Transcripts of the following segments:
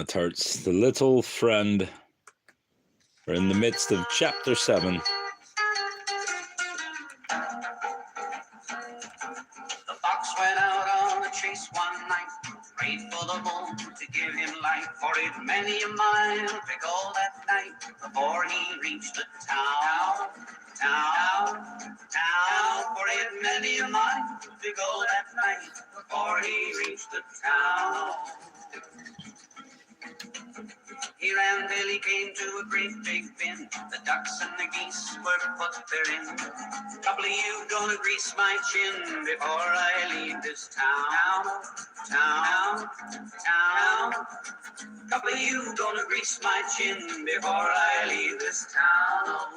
Tartt's The Little Friend. We're in the midst of Chapter 7. The fox went out on a chase one night, prayed for the moon to give him light, for it many a mile to go that night before he reached the town, for it many a mile to go that night before he reached the town. He ran till he came to a great big bin. The ducks and the geese were put therein. Couple of you gonna grease my chin before I leave this town. Couple of you gonna grease my chin before I leave this town.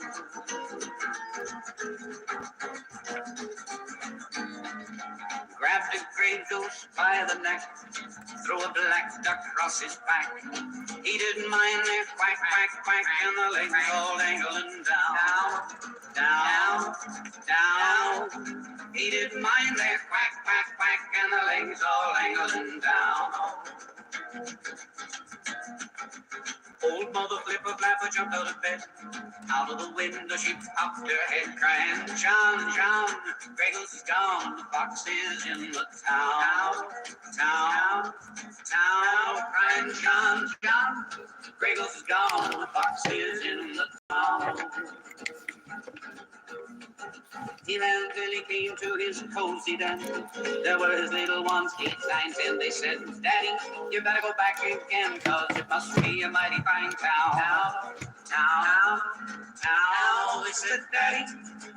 Grabbed a gray goose by the neck, threw a black duck across his back. He didn't mind their quack, quack, quack, and the legs all dangling down. He didn't mind their quack, quack, quack, and the legs all dangling down. Old Mother Flipper Flapper jumped out of bed. Out of the window she popped her head, crying, John, John, Greggles is gone. The fox is in the town. Crying, John, John, Greggles is gone. The fox is in the town. He ran till he came to his cozy den. There were his little ones, 8, 9, 10. They said, Daddy, you better go back again, 'cause it must be a mighty fine town. They said, Daddy,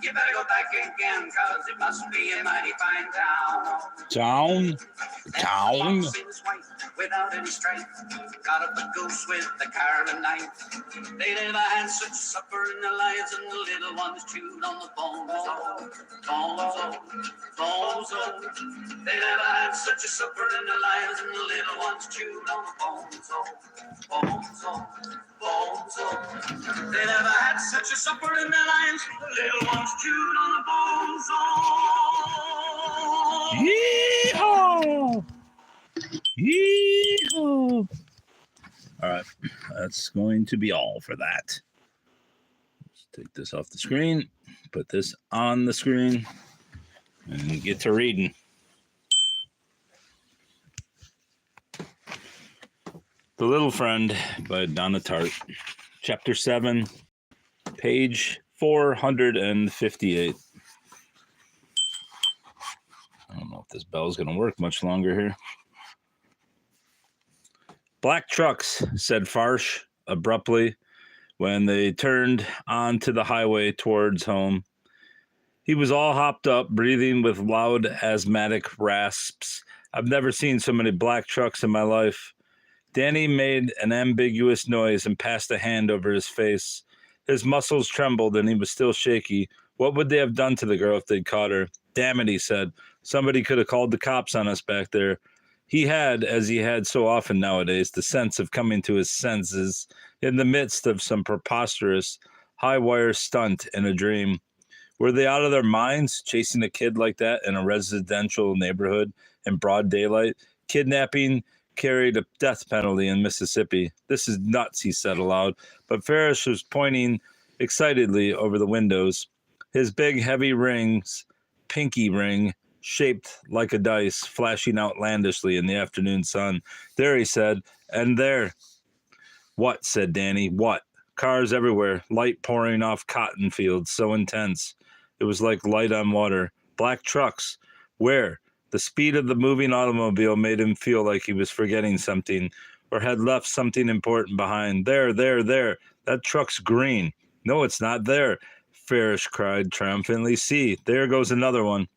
you better go back again, 'cause it must be a mighty fine town. Town. Without any strife, got up a goose with a carving knife. They never had such supper in their lives, and the little ones chewed on the bones. They never had such a supper in their lives, and the little ones chewed on the bones. They never had such a supper in their lives, the little ones chewed on the bones. Yeehaw! Yeehaw! All right, that's going to be all for that. Let's take this off the screen, put this on the screen, and get to reading. The Little Friend by Donna Tartt. Chapter 7, page 458. I don't know if this bell's going to work much longer here. Black trucks, said Farsh abruptly when they turned onto the highway towards home. He was all hopped up, breathing with loud asthmatic rasps. I've never seen so many black trucks in my life. Danny made an ambiguous noise and passed a hand over his face. His muscles trembled and he was still shaky. What would they have done to the girl if they'd caught her? Damn it, he said. Somebody could have called the cops on us back there. He had, as he had so often nowadays, the sense of coming to his senses in the midst of some preposterous high-wire stunt in a dream. Were they out of their minds, chasing a kid like that in a residential neighborhood in broad daylight? Kidnapping carried a death penalty in Mississippi. This is nuts, he said aloud, but Ferris was pointing excitedly over the windows. His big, heavy rings, pinky ring, shaped like a dice, flashing outlandishly in the afternoon sun. There, he said, and there. What, said Danny, what? Cars everywhere, light pouring off cotton fields, so intense. It was like light on water. Black trucks. Where? The speed of the moving automobile made him feel like he was forgetting something or had left something important behind. There. That truck's green. No, it's not there, Farish cried triumphantly. See, there goes another one.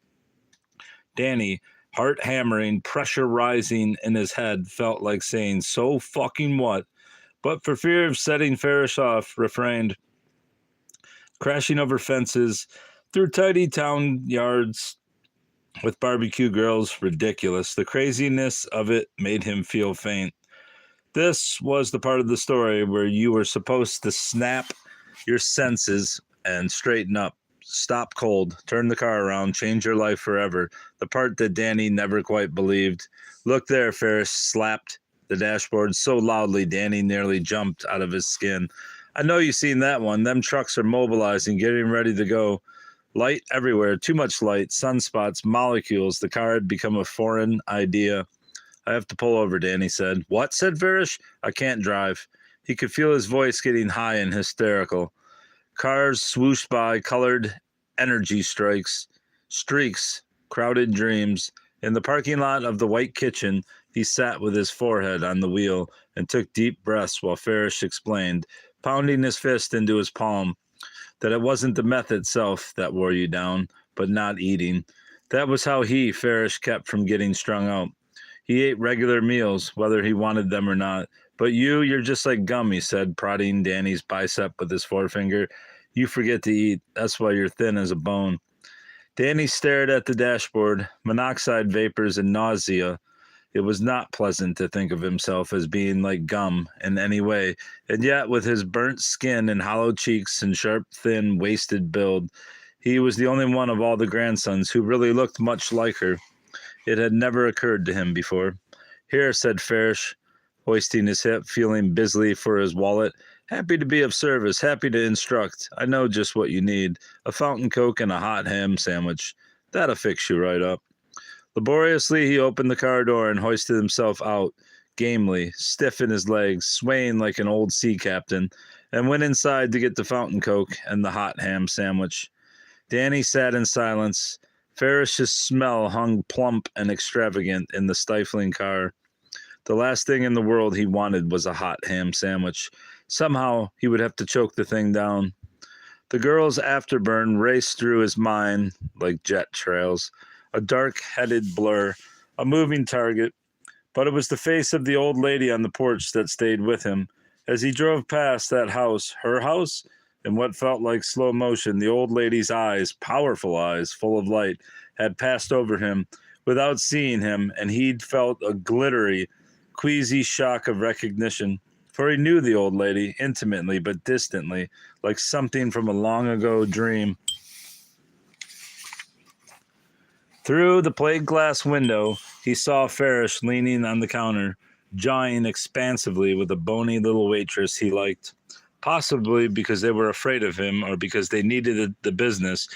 Danny, heart hammering, pressure rising in his head, felt like saying, so fucking what? But for fear of setting Farish off, refrained. Crashing over fences, through tidy town yards with barbecue grills, ridiculous. The craziness of it made him feel faint. This was the part of the story where you were supposed to snap your senses and straighten up. Stop cold, turn the car around, change your life forever. The part that Danny never quite believed. Look there, Ferris slapped the dashboard so loudly Danny nearly jumped out of his skin. I know you've seen that one. Them trucks are mobilizing, getting ready to go. Light everywhere, too much light, sunspots, molecules. The car had become a foreign idea. I have to pull over, Danny said. What? Said Varish. I can't drive. He could feel his voice getting high and hysterical. Cars swooshed by, colored energy streaks, crowded dreams. In the parking lot of the White Kitchen, he sat with his forehead on the wheel and took deep breaths while Farish explained, pounding his fist into his palm, that it wasn't the meth itself that wore you down, but not eating. That was how he, Farish, kept from getting strung out. He ate regular meals, whether he wanted them or not. But you're just like gum, he said, prodding Danny's bicep with his forefinger. You forget to eat. That's why you're thin as a bone. Danny stared at the dashboard, monoxide vapors and nausea. It was not pleasant to think of himself as being like gum in any way, and yet with his burnt skin and hollow cheeks and sharp, thin, wasted build, he was the only one of all the grandsons who really looked much like her. It had never occurred to him before. Here, said Farish, hoisting his hip, feeling busily for his wallet. Happy to be of service, happy to instruct. I know just what you need. A fountain coke and a hot ham sandwich. That'll fix you right up. Laboriously, he opened the car door and hoisted himself out, gamely, stiff in his legs, swaying like an old sea captain, and went inside to get the fountain coke and the hot ham sandwich. Danny sat in silence. Farish's smell hung plump and extravagant in the stifling car. The last thing in the world he wanted was a hot ham sandwich. Somehow he would have to choke the thing down. The girl's afterburn raced through his mind like jet trails, a dark-headed blur, a moving target. But it was the face of the old lady on the porch that stayed with him. As he drove past that house, her house, in what felt like slow motion, the old lady's eyes, powerful eyes, full of light, had passed over him without seeing him, and he'd felt a glittery, queasy shock of recognition. For he knew the old lady, intimately but distantly, like something from a long-ago dream. Through the plate glass window, he saw Farish leaning on the counter, jawing expansively with a bony little waitress he liked. Possibly because they were afraid of him, or because they needed the business,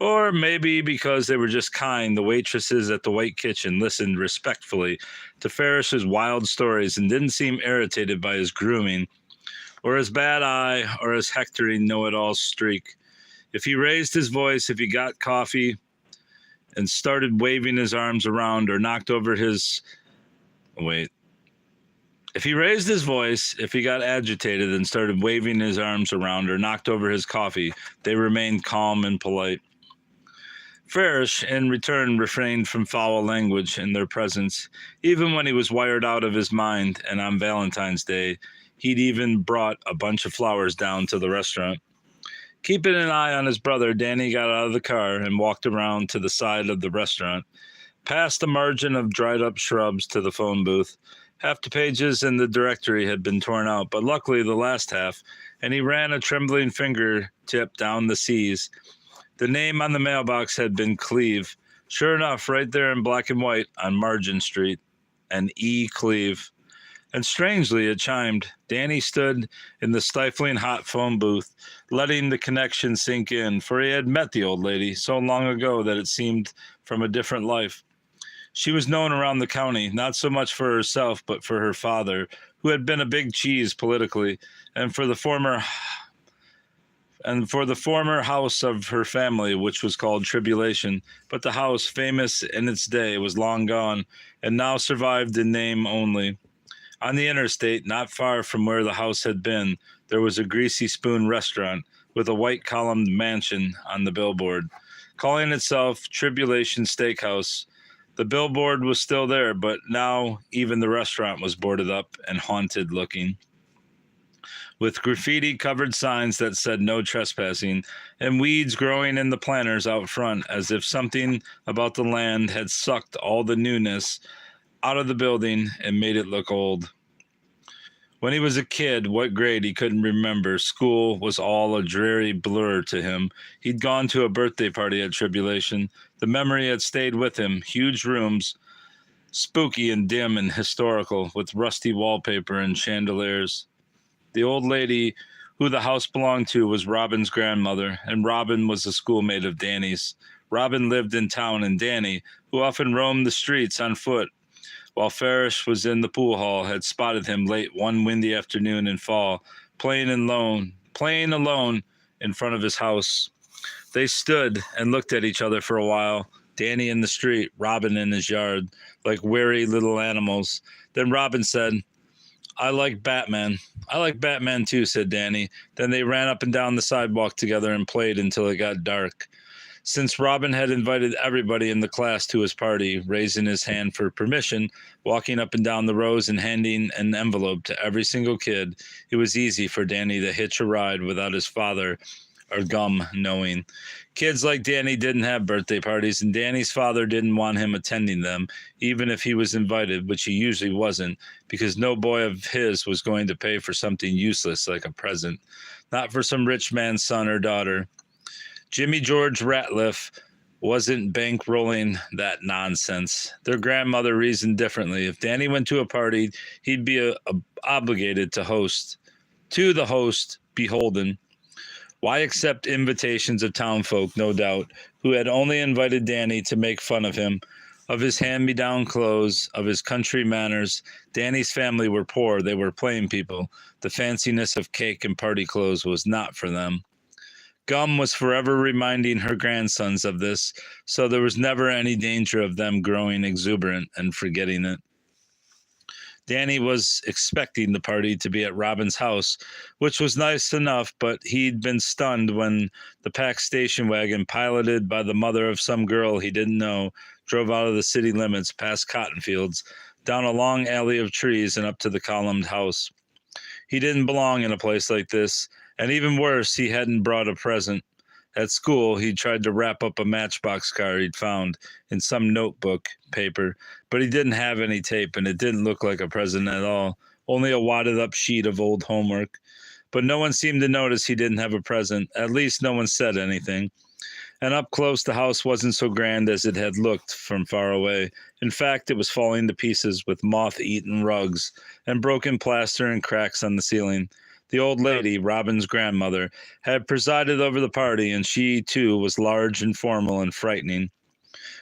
or maybe because they were just kind. The waitresses at the White Kitchen listened respectfully to Farish's wild stories and didn't seem irritated by his grooming, or his bad eye, or his hectoring know-it-all streak. If he raised his voice, if he got coffee and started waving his arms around, or knocked over his... If he raised his voice, if he got agitated and started waving his arms around or knocked over his coffee, they remained calm and polite. Farish, in return, refrained from foul language in their presence, even when he was wired out of his mind, and on Valentine's Day, he'd even brought a bunch of flowers down to the restaurant. Keeping an eye on his brother, Danny got out of the car and walked around to the side of the restaurant, past a margin of dried-up shrubs to the phone booth. Half the pages in the directory had been torn out, but luckily the last half, and he ran a trembling fingertip down the C's. The name on the mailbox had been Cleve. Sure enough, right there in black and white on Margin Street, an E. Cleve. And strangely, it chimed. Danny stood in the stifling hot phone booth, letting the connection sink in, for he had met the old lady so long ago that it seemed from a different life. She was known around the county, not so much for herself, but for her father, who had been a big cheese politically, and for the former house of her family, which was called Tribulation. But the house, famous in its day, was long gone, and now survived in name only. On the interstate, not far from where the house had been, there was a Greasy Spoon restaurant with a white columned mansion on the billboard, calling itself Tribulation Steakhouse. The billboard was still there, but now even the restaurant was boarded up and haunted looking, with graffiti-covered signs that said no trespassing, and weeds growing in the planters out front, as if something about the land had sucked all the newness out of the building and made it look old. When he was a kid, what grade he couldn't remember, school was all a dreary blur to him. He'd gone to a birthday party at Tribulation. The memory had stayed with him. Huge rooms, spooky and dim and historical, with rusty wallpaper and chandeliers. The old lady who the house belonged to was Robin's grandmother, and Robin was a schoolmate of Danny's. Robin lived in town, and Danny, who often roamed the streets on foot while Farish was in the pool hall, had spotted him late one windy afternoon in fall, playing alone in front of his house. They stood and looked at each other for a while, Danny in the street, Robin in his yard, like wary little animals. Then Robin said, "I like Batman." "I like Batman too," said Danny. Then they ran up and down the sidewalk together and played until it got dark. Since Robin had invited everybody in the class to his party, raising his hand for permission, walking up and down the rows and handing an envelope to every single kid, it was easy for Danny to hitch a ride without his father or Gum knowing. Kids like Danny didn't have birthday parties, and Danny's father didn't want him attending them, even if he was invited, which he usually wasn't, because no boy of his was going to pay for something useless like a present, not for some rich man's son or daughter. Jimmy George Ratliff wasn't bankrolling that nonsense. Their grandmother reasoned differently. If Danny went to a party, he'd be obligated to host. To the host, beholden. Why accept invitations of townfolk, no doubt, who had only invited Danny to make fun of him, of his hand-me-down clothes, of his country manners? Danny's family were poor. They were plain people. The fanciness of cake and party clothes was not for them. Gum was forever reminding her grandsons of this, so there was never any danger of them growing exuberant and forgetting it. Danny was expecting the party to be at Robin's house, which was nice enough, but he'd been stunned when the packed station wagon, piloted by the mother of some girl he didn't know, drove out of the city limits past cotton fields, down a long alley of trees and up to the columned house. He didn't belong in a place like this. And even worse, he hadn't brought a present. At school, he tried to wrap up a Matchbox car he'd found in some notebook paper, but he didn't have any tape, and it didn't look like a present at all, only a wadded up sheet of old homework. But no one seemed to notice he didn't have a present. At least no one said anything. And up close, the house wasn't so grand as it had looked from far away. In fact, it was falling to pieces with moth-eaten rugs and broken plaster and cracks on the ceiling. The old lady, Robin's grandmother, had presided over the party, and she, too, was large and formal and frightening.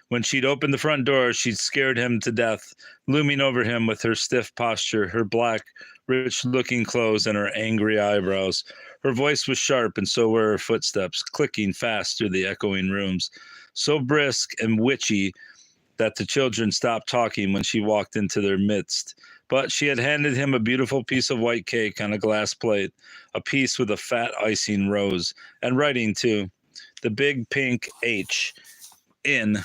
When she'd opened the front door, she'd scared him to death, looming over him with her stiff posture, her black, rich-looking clothes, and her angry eyebrows. Her voice was sharp, and so were her footsteps, clicking fast through the echoing rooms, so brisk and witchy that the children stopped talking when she walked into their midst. But she had handed him a beautiful piece of white cake on a glass plate, a piece with a fat icing rose, and writing too, the big pink H in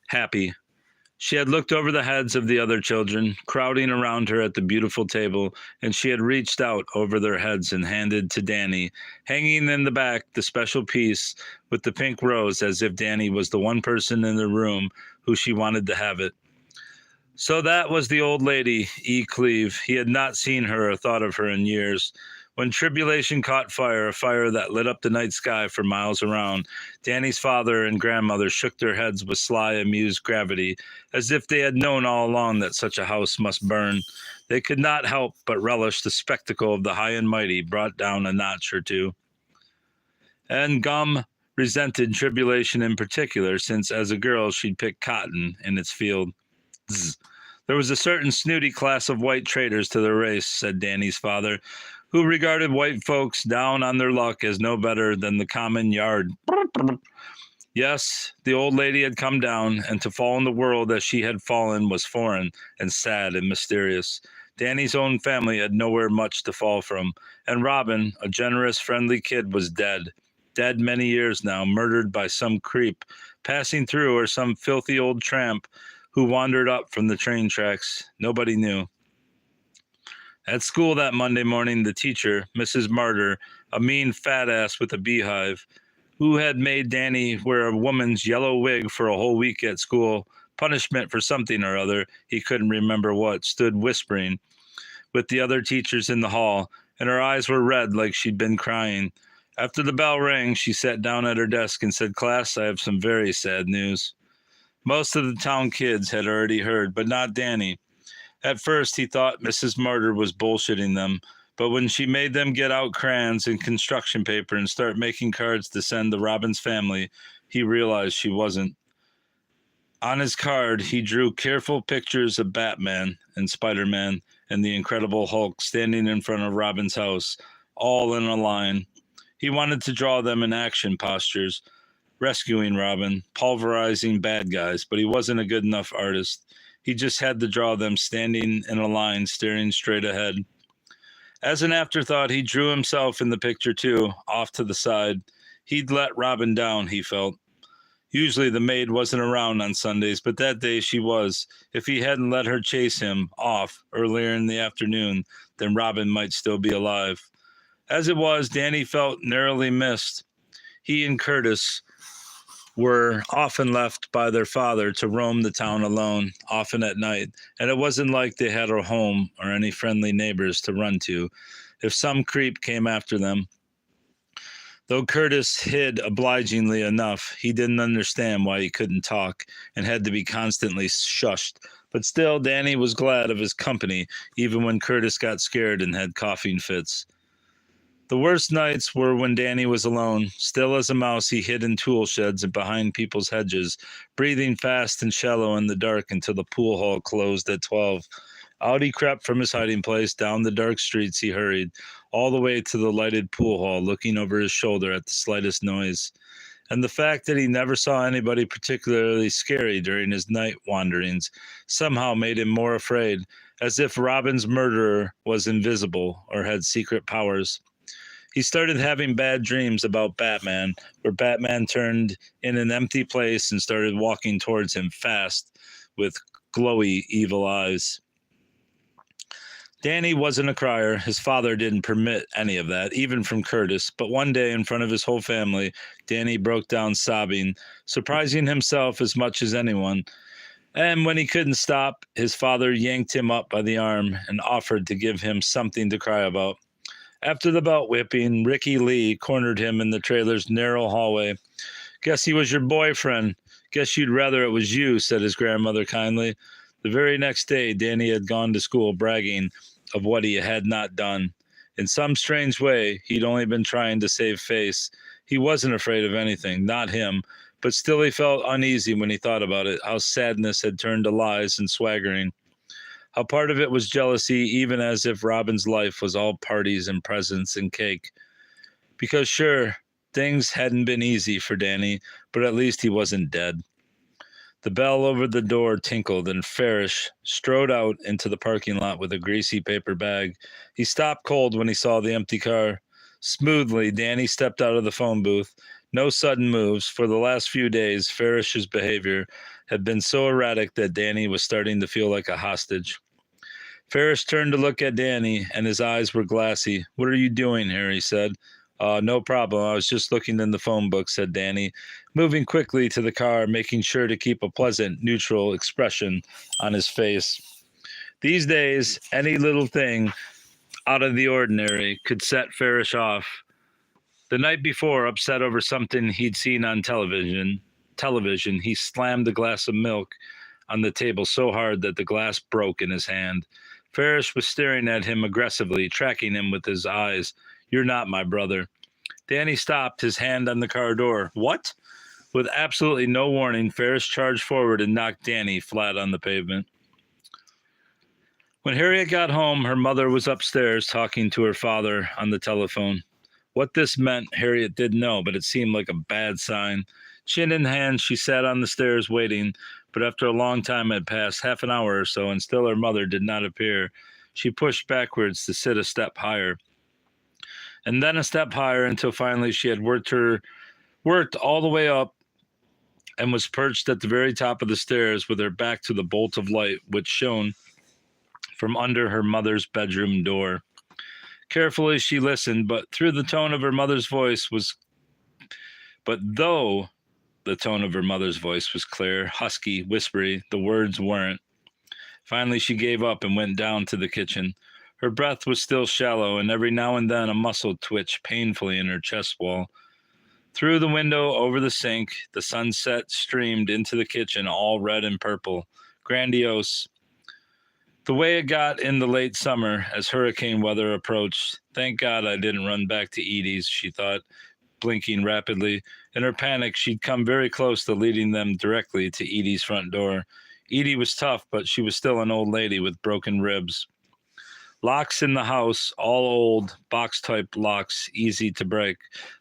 happy. She had looked over the heads of the other children, crowding around her at the beautiful table, and she had reached out over their heads and handed to Danny, hanging in the back, the special piece with the pink rose, as if Danny was the one person in the room who she wanted to have it. So that was the old lady, E. Cleve. He had not seen her or thought of her in years. When tribulation caught fire, a fire that lit up the night sky for miles around, Danny's father and grandmother shook their heads with sly, amused gravity, as if they had known all along that such a house must burn. They could not help but relish the spectacle of the high and mighty brought down a notch or two. And Gum resented tribulation in particular, since as a girl she'd picked cotton in its field. Zzz. There was a certain snooty class of white traders to their race, said Danny's father, who regarded white folks down on their luck as no better than the common yard. Yes, the old lady had come down, and to fall in the world as she had fallen was foreign and sad and mysterious. Danny's own family had nowhere much to fall from, and Robin, a generous, friendly kid, was dead. Dead many years now, murdered by some creep passing through, or some filthy old tramp who wandered up from the train tracks. Nobody knew. At school that Monday morning, the teacher, Mrs. Martyr, a mean fat ass with a beehive, who had made Danny wear a woman's yellow wig for a whole week at school, punishment for something or other, he couldn't remember what, stood whispering with the other teachers in the hall, and her eyes were red like she'd been crying. After the bell rang, she sat down at her desk and said, "Class, I have some very sad news." Most of the town kids had already heard, but not Danny. At first, he thought Mrs. Martyr was bullshitting them, but when she made them get out crayons and construction paper and start making cards to send the Robbins family, he realized she wasn't. On his card, he drew careful pictures of Batman and Spider-Man and the Incredible Hulk standing in front of Robin's house, all in a line. He wanted to draw them in action postures, rescuing Robin, pulverizing bad guys, but he wasn't a good enough artist. He just had to draw them standing in a line, staring straight ahead. As an afterthought, he drew himself in the picture too, off to the side. He'd let Robin down, he felt. Usually the maid wasn't around on Sundays, but that day she was. If he hadn't let her chase him off earlier in the afternoon, then Robin might still be alive. As it was, Danny felt narrowly missed. He and Curtis were often left by their father to roam the town alone, often at night, and it wasn't like they had a home or any friendly neighbors to run to if some creep came after them. Though Curtis hid obligingly enough, he didn't understand why he couldn't talk and had to be constantly shushed. But still, Danny was glad of his company, even when Curtis got scared and had coughing fits. The worst nights were when Danny was alone. Still as a mouse, he hid in tool sheds and behind people's hedges, breathing fast and shallow in the dark until the pool hall closed at 12. Out he crept from his hiding place, down the dark streets he hurried, all the way to the lighted pool hall, looking over his shoulder at the slightest noise. And the fact that he never saw anybody particularly scary during his night wanderings somehow made him more afraid, as if Robin's murderer was invisible or had secret powers. He started having bad dreams about Batman, where Batman turned in an empty place and started walking towards him fast with glowy, evil eyes. Danny wasn't a crier. His father didn't permit any of that, even from Curtis. But one day, in front of his whole family, Danny broke down sobbing, surprising himself as much as anyone. And when he couldn't stop, his father yanked him up by the arm and offered to give him something to cry about. After the belt whipping, Ricky Lee cornered him in the trailer's narrow hallway. "Guess he was your boyfriend. Guess you'd rather it was you," said his grandmother kindly. The very next day, Danny had gone to school bragging of what he had not done. In some strange way, he'd only been trying to save face. He wasn't afraid of anything, not him, but still he felt uneasy when he thought about it, how sadness had turned to lies and swaggering. How part of it was jealousy, even as if Robin's life was all parties and presents and cake. Because sure, things hadn't been easy for Danny, but at least he wasn't dead. The bell over the door tinkled, and Farish strode out into the parking lot with a greasy paper bag. He stopped cold when he saw the empty car. Smoothly, Danny stepped out of the phone booth. No sudden moves. For the last few days, Farish's behavior had been so erratic that Danny was starting to feel like a hostage. Farish turned to look at Danny, and his eyes were glassy. "What are you doing here?" he said. No problem. I was just looking in the phone book," said Danny, moving quickly to the car, making sure to keep a pleasant, neutral expression on his face. These days, any little thing out of the ordinary could set Farish off. The night before, upset over something he'd seen on television, he slammed a glass of milk on the table so hard that the glass broke in his hand. Farish was staring at him aggressively, tracking him with his eyes. "You're not my brother." Danny stopped, his hand on the car door. "What?" With absolutely no warning, Farish charged forward and knocked Danny flat on the pavement. When Harriet got home, her mother was upstairs talking to her father on the telephone. What this meant, Harriet didn't know, but it seemed like a bad sign. Chin in hand, she sat on the stairs waiting, but after a long time had passed, half an hour or so, and still her mother did not appear. She pushed backwards to sit a step higher, and then a step higher until finally she had worked all the way up and was perched at the very top of the stairs with her back to the bolt of light which shone from under her mother's bedroom door. Carefully she listened, but though the tone of her mother's voice was clear, husky, whispery, the words weren't. Finally she gave up and went down to the kitchen. Her breath was still shallow, and every now and then a muscle twitched painfully in her chest wall. Through the window over the sink, the sunset streamed into the kitchen, all red and purple. Grandiose. The way it got in the late summer as hurricane weather approached. Thank God I didn't run back to Edie's, she thought, blinking rapidly. In her panic, she'd come very close to leading them directly to Edie's front door. Edie was tough, but she was still an old lady with broken ribs. Locks in the house, all old, box-type locks, easy to break.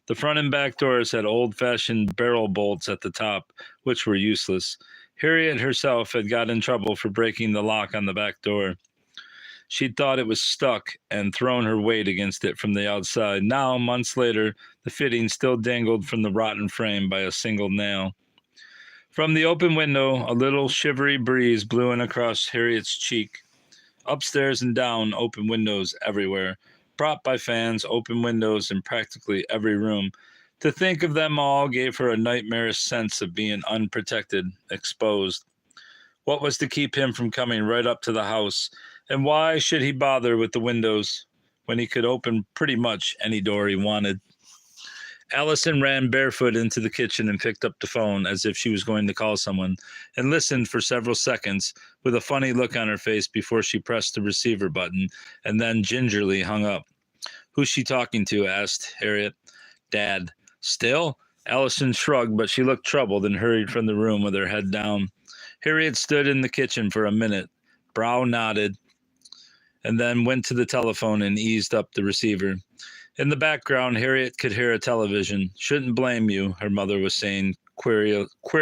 The front and back doors had old-fashioned barrel bolts at the top, which were useless. Harriet herself had got in trouble for breaking the lock on the back door. She'd thought it was stuck and thrown her weight against it from the outside. Now, months later, the fitting still dangled from the rotten frame by a single nail. From the open window, a little shivery breeze blew in across Harriet's cheek. Upstairs and down, open windows everywhere, propped by fans, open windows in practically every room. To think of them all gave her a nightmarish sense of being unprotected, exposed. What was to keep him from coming right up to the house? And why should he bother with the windows when he could open pretty much any door he wanted? Allison ran barefoot into the kitchen and picked up the phone as if she was going to call someone, and listened for several seconds with a funny look on her face before she pressed the receiver button and then gingerly hung up. "Who's she talking to?" asked Harriet. "Dad." "Still?" Allison shrugged, but she looked troubled and hurried from the room with her head down. Harriet stood in the kitchen for a minute, brow knotted, and then went to the telephone and eased up the receiver. In the background, Harriet could hear a television. "Shouldn't blame you," her mother was saying querulously.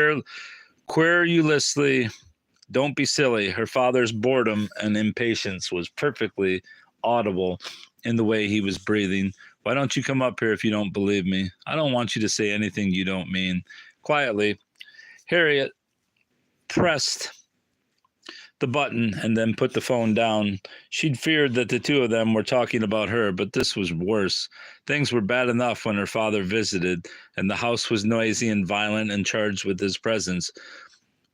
"Don't be silly." Her father's boredom and impatience was perfectly audible in the way he was breathing. "Why don't you come up here if you don't believe me? I don't want you to say anything you don't mean." Quietly, Harriet pressed the button and then put the phone down. She'd feared that the two of them were talking about her, but this was worse. Things were bad enough when her father visited, and the house was noisy and violent and charged with his presence.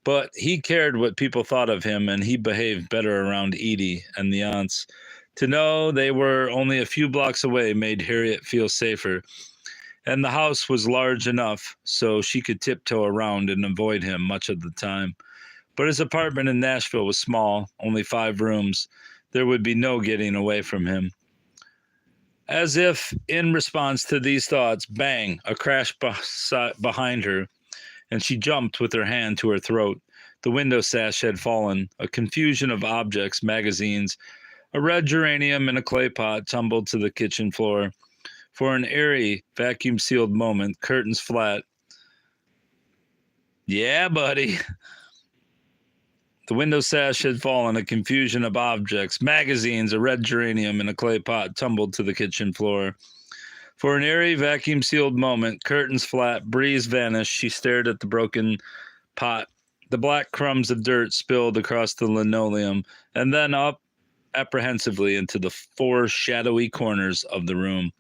But he cared what people thought of him, and he behaved better around Edie and the aunts. To know they were only a few blocks away made Harriet feel safer, and the house was large enough so she could tiptoe around and avoid him much of the time. But his apartment in Nashville was small, only 5 rooms. There would be no getting away from him. As if in response to these thoughts, bang, a crash behind her, and she jumped with her hand to her throat. The window sash had fallen. A confusion of objects, magazines, a red geranium in a clay pot tumbled to the kitchen floor. For an airy, vacuum-sealed moment, curtains flat. "Yeah, buddy." The window sash had fallen, a confusion of objects, magazines, a red geranium in a clay pot tumbled to the kitchen floor. For an airy, vacuum-sealed moment, curtains flat, breeze vanished. She stared at the broken pot. The black crumbs of dirt spilled across the linoleum, and then up apprehensively into the 4 shadowy corners of the room.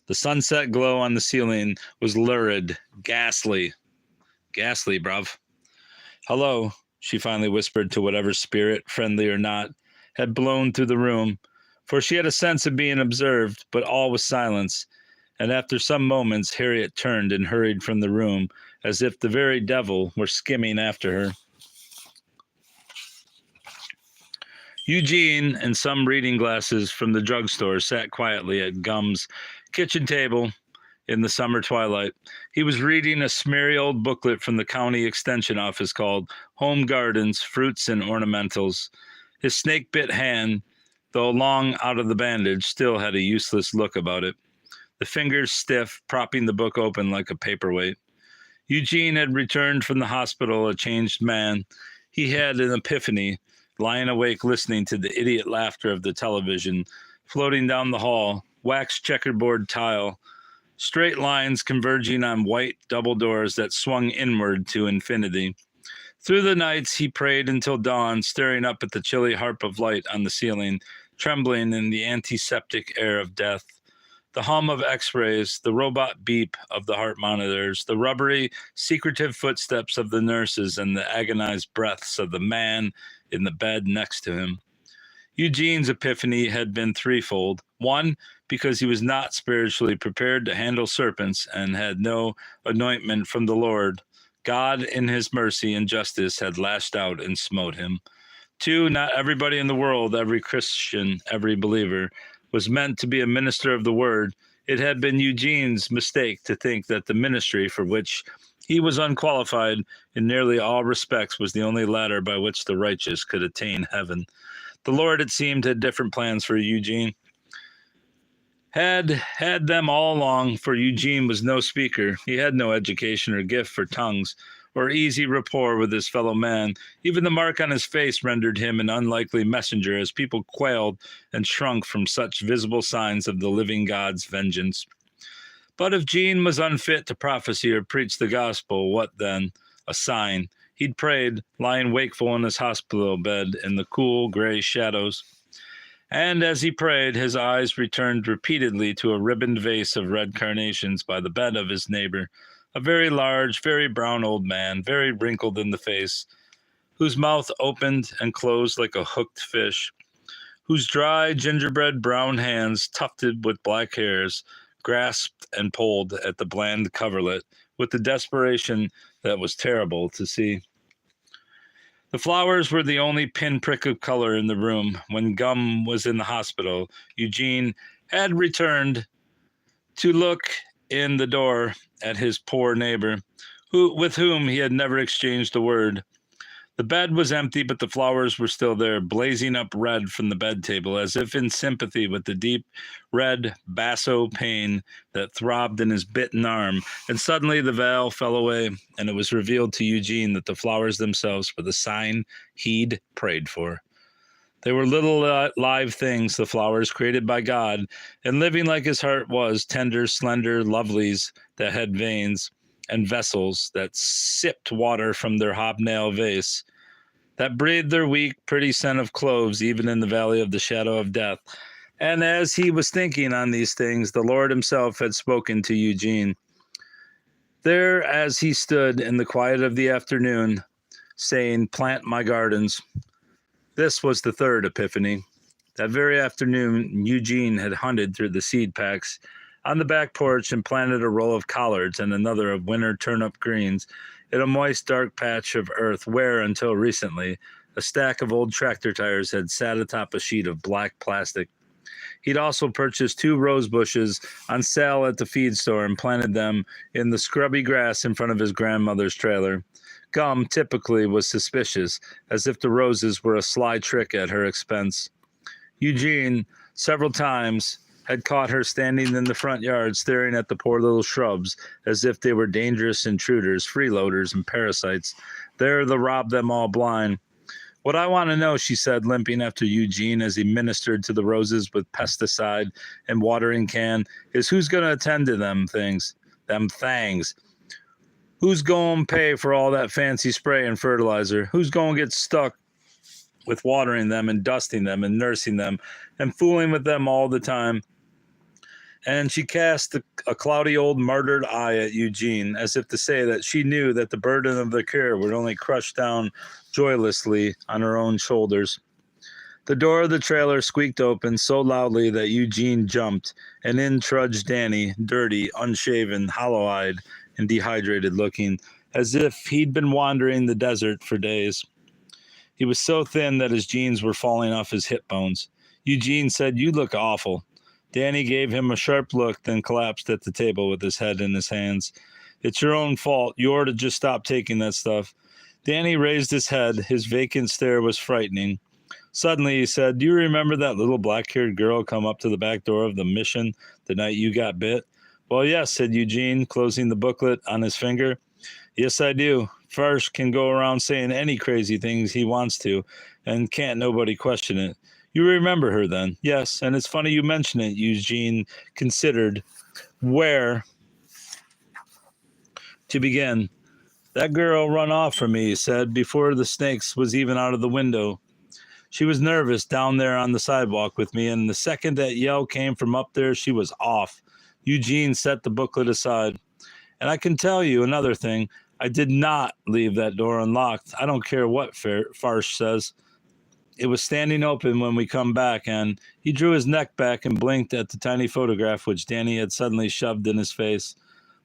The sunset glow on the ceiling was lurid, ghastly. Ghastly, bruv. "Hello," she finally whispered to whatever spirit, friendly or not, had blown through the room, for she had a sense of being observed, but all was silence, and after some moments Harriet turned and hurried from the room, as if the very devil were skimming after her. Eugene and some reading glasses from the drugstore sat quietly at Gum's kitchen table in the summer twilight. He was reading a smeary old booklet from the county extension office called Home Gardens, Fruits and Ornamentals. His snake-bit hand, though long out of the bandage, still had a useless look about it, the fingers stiff, propping the book open like a paperweight. Eugene had returned from the hospital a changed man. He had an epiphany, lying awake listening to the idiot laughter of the television, floating down the hall, waxed checkerboard tile, straight lines converging on white double doors that swung inward to infinity. Through the nights he prayed until dawn, staring up at the chilly harp of light on the ceiling, trembling in the antiseptic air of death. The hum of x-rays, the robot beep of the heart monitors, the rubbery, secretive footsteps of the nurses, and the agonized breaths of the man in the bed next to him. Eugene's epiphany had been threefold. One, because he was not spiritually prepared to handle serpents and had no anointment from the Lord. God, in his mercy and justice, had lashed out and smote him. Two, not everybody in the world, every Christian, every believer, was meant to be a minister of the word. It had been Eugene's mistake to think that the ministry for which he was unqualified in nearly all respects was the only ladder by which the righteous could attain heaven. The Lord, it seemed, had different plans for Eugene. Had them all along, for Eugene was no speaker. He had no education or gift for tongues or easy rapport with his fellow man. Even the mark on his face rendered him an unlikely messenger, as people quailed and shrunk from such visible signs of the living God's vengeance. But if Gene was unfit to prophesy or preach the gospel, what then? A sign. He'd prayed, lying wakeful in his hospital bed in the cool gray shadows. And as he prayed, his eyes returned repeatedly to a ribboned vase of red carnations by the bed of his neighbor, a very large, very brown old man, very wrinkled in the face, whose mouth opened and closed like a hooked fish, whose dry, gingerbread brown hands, tufted with black hairs, grasped and pulled at the bland coverlet with the desperation that was terrible to see. The flowers were the only pinprick of color in the room. When Gum was in the hospital, Eugene had returned to look in the door at his poor neighbor, with whom he had never exchanged a word. The bed was empty, but the flowers were still there, blazing up red from the bed table, as if in sympathy with the deep red basso pain that throbbed in his bitten arm. And suddenly the veil fell away, and it was revealed to Eugene that the flowers themselves were the sign he'd prayed for. They were little live things, the flowers, created by God, and living like his heart was, tender, slender lovelies that had veins and vessels that sipped water from their hobnail vase, that breathed their weak, pretty scent of cloves even in the valley of the shadow of death. And as he was thinking on these things, the Lord himself had spoken to Eugene. There, as he stood in the quiet of the afternoon, saying, "Plant my gardens." This was the third epiphany. That very afternoon, Eugene had hunted through the seed packs on the back porch and planted a row of collards and another of winter turnip greens in a moist, dark patch of earth where, until recently, a stack of old tractor tires had sat atop a sheet of black plastic. He'd also purchased 2 rose bushes on sale at the feed store and planted them in the scrubby grass in front of his grandmother's trailer. Gum typically was suspicious, as if the roses were a sly trick at her expense. Eugene, several times, had caught her standing in the front yard staring at the poor little shrubs as if they were dangerous intruders, freeloaders, and parasites, there to rob them all blind. "What I want to know," she said, limping after Eugene as he ministered to the roses with pesticide and watering can, "is who's going to attend to them things? Who's going to pay for all that fancy spray and fertilizer? Who's going to get stuck with watering them and dusting them and nursing them and fooling with them all the time?" And she cast a cloudy old martyred eye at Eugene, as if to say that she knew that the burden of the care would only crush down joylessly on her own shoulders. The door of the trailer squeaked open so loudly that Eugene jumped, and in trudged Danny, dirty, unshaven, hollow-eyed, and dehydrated looking, as if he'd been wandering the desert for days. He was so thin that his jeans were falling off his hip bones. Eugene said, "You look awful." Danny gave him a sharp look, then collapsed at the table with his head in his hands. "It's your own fault. You ought to just stop taking that stuff." Danny raised his head. His vacant stare was frightening. Suddenly he said, "Do you remember that little black-haired girl come up to the back door of the mission the night you got bit?" "Well, yes," said Eugene, closing the booklet on his finger. "Yes, I do. Farsh can go around saying any crazy things he wants to, and can't nobody question it. You remember her then?" "Yes, and it's funny you mention it," Eugene considered. "Where to begin?" "That girl run off from me," he said, "before the snakes was even out of the window. She was nervous down there on the sidewalk with me, and the second that yell came from up there, she was off." Eugene set the booklet aside. "And I can tell you another thing. I did not leave that door unlocked. I don't care what Farsh says." It was standing open when we come back, and he drew his neck back and blinked at the tiny photograph which Danny had suddenly shoved in his face.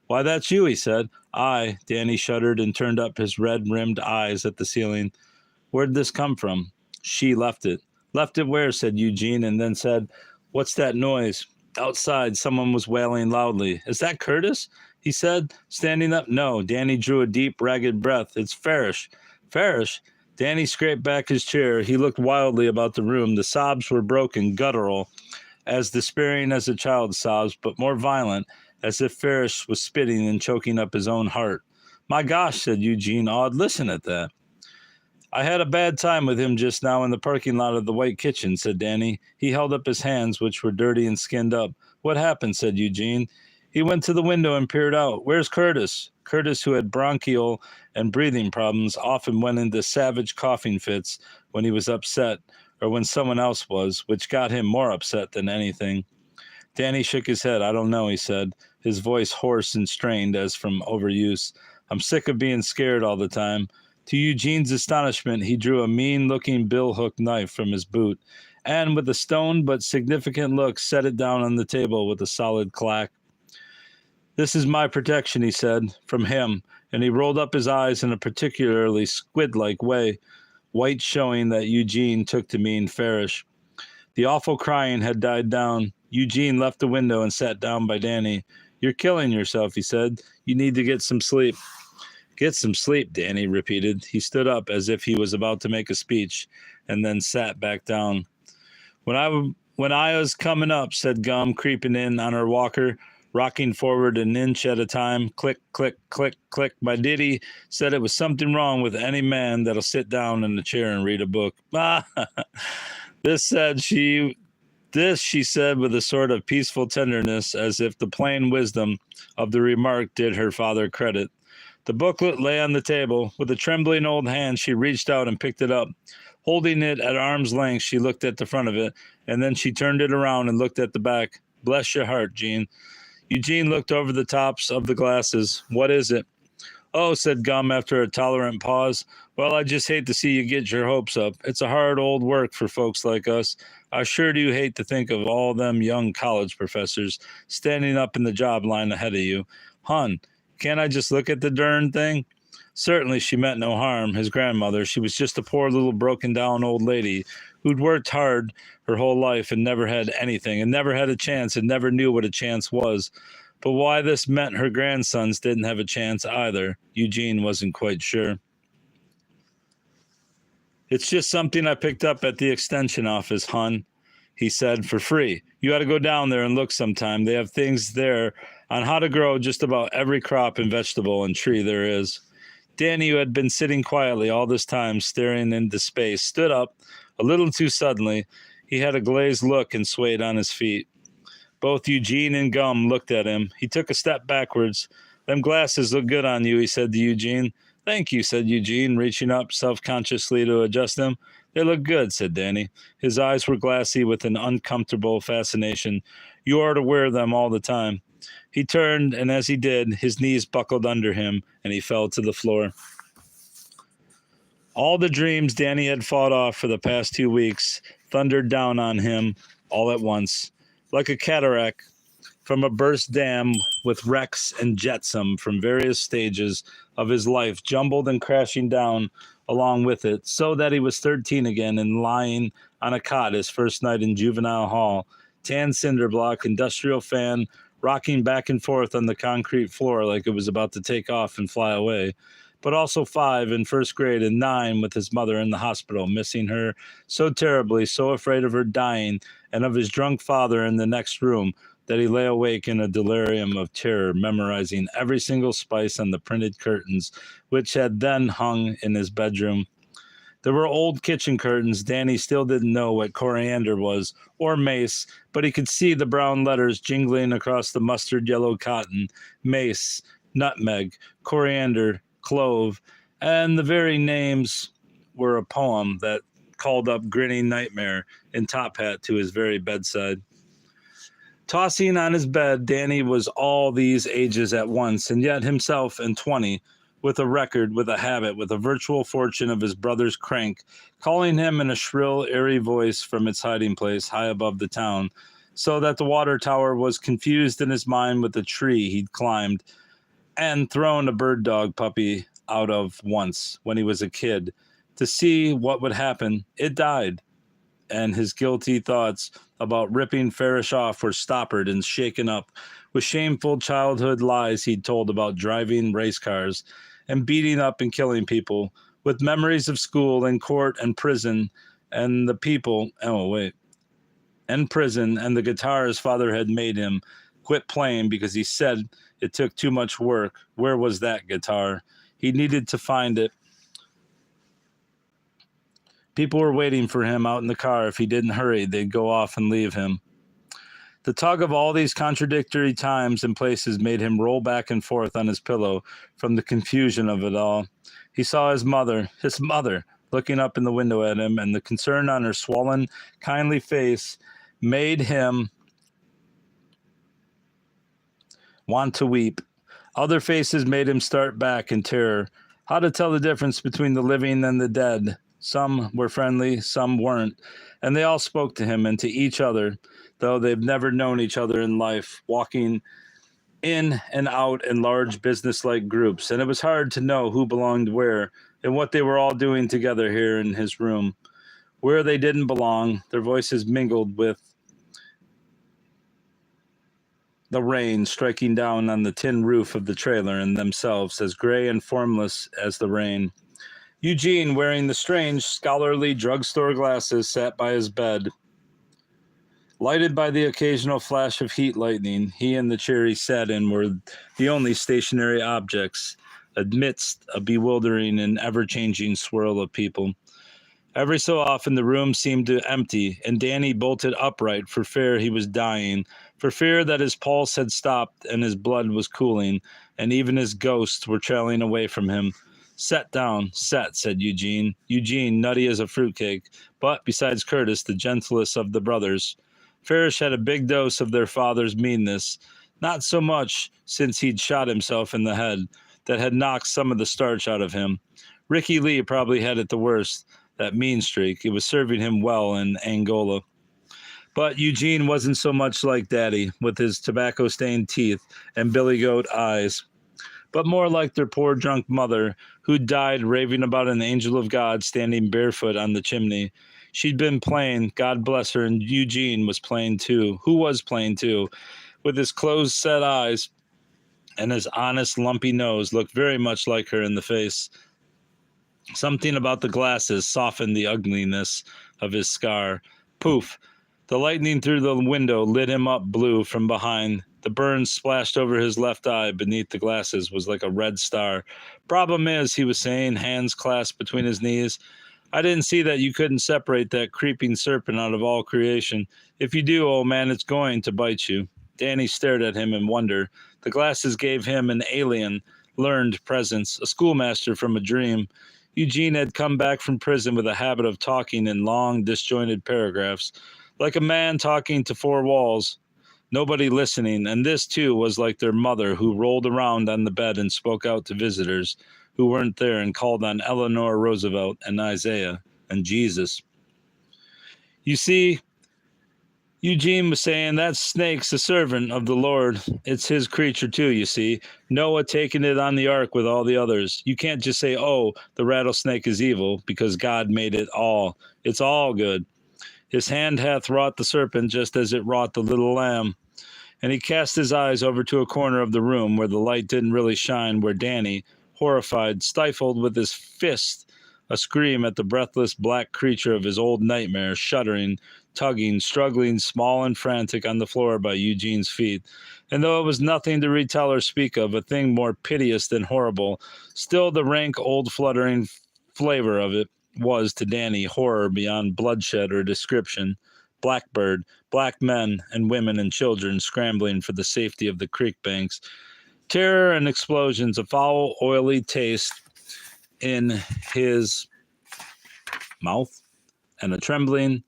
Why, that's you, he said. I, Danny shuddered and turned up his red-rimmed eyes at the ceiling. Where'd this come from? She left it. Left it where? Said Eugene, and then said, what's that noise? Outside, someone was wailing loudly. Is that Curtis? He said, standing up. No, Danny drew a deep, ragged breath. It's Farish. Farish? Danny scraped back his chair. He looked wildly about the room. The sobs were broken, guttural, as despairing as a child's sobs, but more violent, as if Farish was spitting and choking up his own heart. My gosh, said Eugene, awed. Listen at that. I had a bad time with him just now in the parking lot of the White Kitchen, said Danny. He held up his hands, which were dirty and skinned up. What happened, said Eugene. He went to the window and peered out. Where's Curtis? Curtis, who had bronchial and breathing problems, often went into savage coughing fits when he was upset or when someone else was, which got him more upset than anything. Danny shook his head. I don't know, he said, his voice hoarse and strained as from overuse. I'm sick of being scared all the time. To Eugene's astonishment, he drew a mean-looking bill-hook knife from his boot, and with a stoned but significant look, set it down on the table with a solid clack. This is my protection, he said, from him, and he rolled up his eyes in a particularly squid-like way, white showing that Eugene took to mean Farish. The awful crying had died down. Eugene left the window and sat down by Danny. You're killing yourself, he said. You need to get some sleep. Get some sleep, Danny repeated. He stood up as if he was about to make a speech, and then sat back down. When I was coming up, said Gum, creeping in on her walker, rocking forward an inch at a time. Click, click, click, click. My ditty said it was something wrong with any man that'll sit down in a chair and read a book. This, she said with a sort of peaceful tenderness, as if the plain wisdom of the remark did her father credit. The booklet lay on the table. With a trembling old hand, she reached out and picked it up. Holding it at arm's length, she looked at the front of it, and then she turned it around and looked at the back. Bless your heart, Jean. Eugene looked over the tops of the glasses. What is it? Oh, said Gum after a tolerant pause. Well, I just hate to see you get your hopes up. It's a hard old work for folks like us. I sure do hate to think of all them young college professors standing up in the job line ahead of you. Hun, can't I just look at the darn thing? Certainly she meant no harm, his grandmother. She was just a poor little broken-down old lady who'd worked hard her whole life and never had anything, and never had a chance, and never knew what a chance was. But why this meant her grandsons didn't have a chance either, Eugene wasn't quite sure. It's just something I picked up at the extension office, hon, he said, for free. You ought to go down there and look sometime. They have things there on how to grow just about every crop and vegetable and tree there is. Danny, who had been sitting quietly all this time, staring into space, stood up a little too suddenly. He had a glazed look and swayed on his feet. Both Eugene and Gum looked at him. He took a step backwards. Them glasses look good on you, he said to Eugene. Thank you, said Eugene, reaching up self-consciously to adjust them. They look good, said Danny. His eyes were glassy with an uncomfortable fascination. You are to wear them all the time. He turned, and as he did, his knees buckled under him, and he fell to the floor. All the dreams Danny had fought off for the past 2 weeks thundered down on him all at once, like a cataract from a burst dam, with wrecks and jetsam from various stages of his life jumbled and crashing down along with it, so that he was 13 again and lying on a cot his first night in juvenile hall, tan cinder block, industrial fan, rocking back and forth on the concrete floor like it was about to take off and fly away, but also 5 in first grade and 9 with his mother in the hospital, missing her so terribly, so afraid of her dying and of his drunk father in the next room, that he lay awake in a delirium of terror, memorizing every single spice on the printed curtains, which had then hung in his bedroom. There were old kitchen curtains. Danny still didn't know what coriander was, or mace, but he could see the brown letters jingling across the mustard yellow cotton. Mace, nutmeg, coriander, clove, and the very names were a poem that called up grinning nightmare in top hat to his very bedside. Tossing on his bed, Danny was all these ages at once, and yet himself and 20, with a record, with a habit, with a virtual fortune of his brother's crank, calling him in a shrill, airy voice from its hiding place high above the town, so that the water tower was confused in his mind with the tree he'd climbed and thrown a bird dog puppy out of once when he was a kid to see what would happen. It died, and his guilty thoughts about ripping Farish off were stoppered and shaken up with shameful childhood lies he'd told about driving race cars and beating up and killing people, with memories of school and court and prison and the people, and prison and the guitar his father had made him quit playing because he said it took too much work. Where was that guitar? He needed to find it. People were waiting for him out in the car. If he didn't hurry, they'd go off and leave him. The tug of all these contradictory times and places made him roll back and forth on his pillow from the confusion of it all. He saw his mother, looking up in the window at him, and the concern on her swollen, kindly face made him want to weep. Other faces made him start back in terror. How to tell the difference between the living and the dead? Some were friendly, some weren't, and they all spoke to him and to each other, though they've never known each other in life, walking in and out in large business-like groups, and it was hard to know who belonged where and what they were all doing together here in his room. Where they didn't belong, their voices mingled with the rain striking down on the tin roof of the trailer and themselves as gray and formless as the rain. Eugene, wearing the strange, scholarly drugstore glasses, sat by his bed. Lighted by the occasional flash of heat lightning, he and the chair he sat in were the only stationary objects amidst a bewildering and ever-changing swirl of people. Every so often the room seemed to empty, and Danny bolted upright for fear he was dying, for fear that his pulse had stopped and his blood was cooling, and even his ghosts were trailing away from him. "Set down, said Eugene. Eugene, nutty as a fruitcake, but, besides Curtis, the gentlest of the brothers. Farish had a big dose of their father's meanness, not so much since he'd shot himself in the head, that had knocked some of the starch out of him. Ricky Lee probably had it the worst, that mean streak. It was serving him well in Angola. But Eugene wasn't so much like Daddy, with his tobacco-stained teeth and billy goat eyes, but more like their poor drunk mother, who died raving about an angel of God standing barefoot on the chimney. She'd been playing, God bless her, and Eugene was playing too, with his closed-set eyes and his honest, lumpy nose looked very much like her in the face. Something about the glasses softened the ugliness of his scar. Poof! The lightning through the window lit him up blue from behind. The burn splashed over his left eye beneath the glasses was like a red star. "Problem is," he was saying, hands clasped between his knees, "I didn't see that you couldn't separate that creeping serpent out of all creation. If you do, old man, it's going to bite you." Danny stared at him in wonder. The glasses gave him an alien, learned presence, a schoolmaster from a dream. Eugene had come back from prison with a habit of talking in long, disjointed paragraphs, like a man talking to four walls, nobody listening, and this, too, was like their mother, who rolled around on the bed and spoke out to visitors who weren't there and called on Eleanor Roosevelt and Isaiah and Jesus. You see, Eugene was saying, that snake's a servant of the Lord. It's his creature too, you see. Noah taking it on the ark with all the others. You can't just say, oh, the rattlesnake is evil, because God made it all. It's all good. His hand hath wrought the serpent just as it wrought the little lamb. And he cast his eyes over to a corner of the room where the light didn't really shine, where Danny, horrified, stifled with his fist a scream at the breathless black creature of his old nightmare, shuddering, tugging, struggling, small and frantic on the floor by Eugene's feet. And though it was nothing to retell or speak of, a thing more piteous than horrible, still the rank old fluttering flavor of it was to Danny horror beyond bloodshed or description. Blackbird, black men and women and children scrambling for the safety of the creek banks. Terror and explosions, a foul, oily taste in his mouth, and a trembling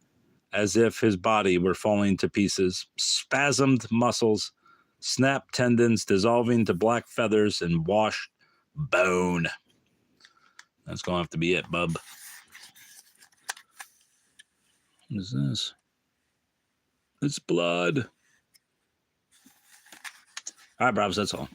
as if his body were falling to pieces. Spasmed muscles, snapped tendons dissolving to black feathers and washed bone. That's going to have to be it, bub. What is this? It's blood. All right, Brobs, that's all.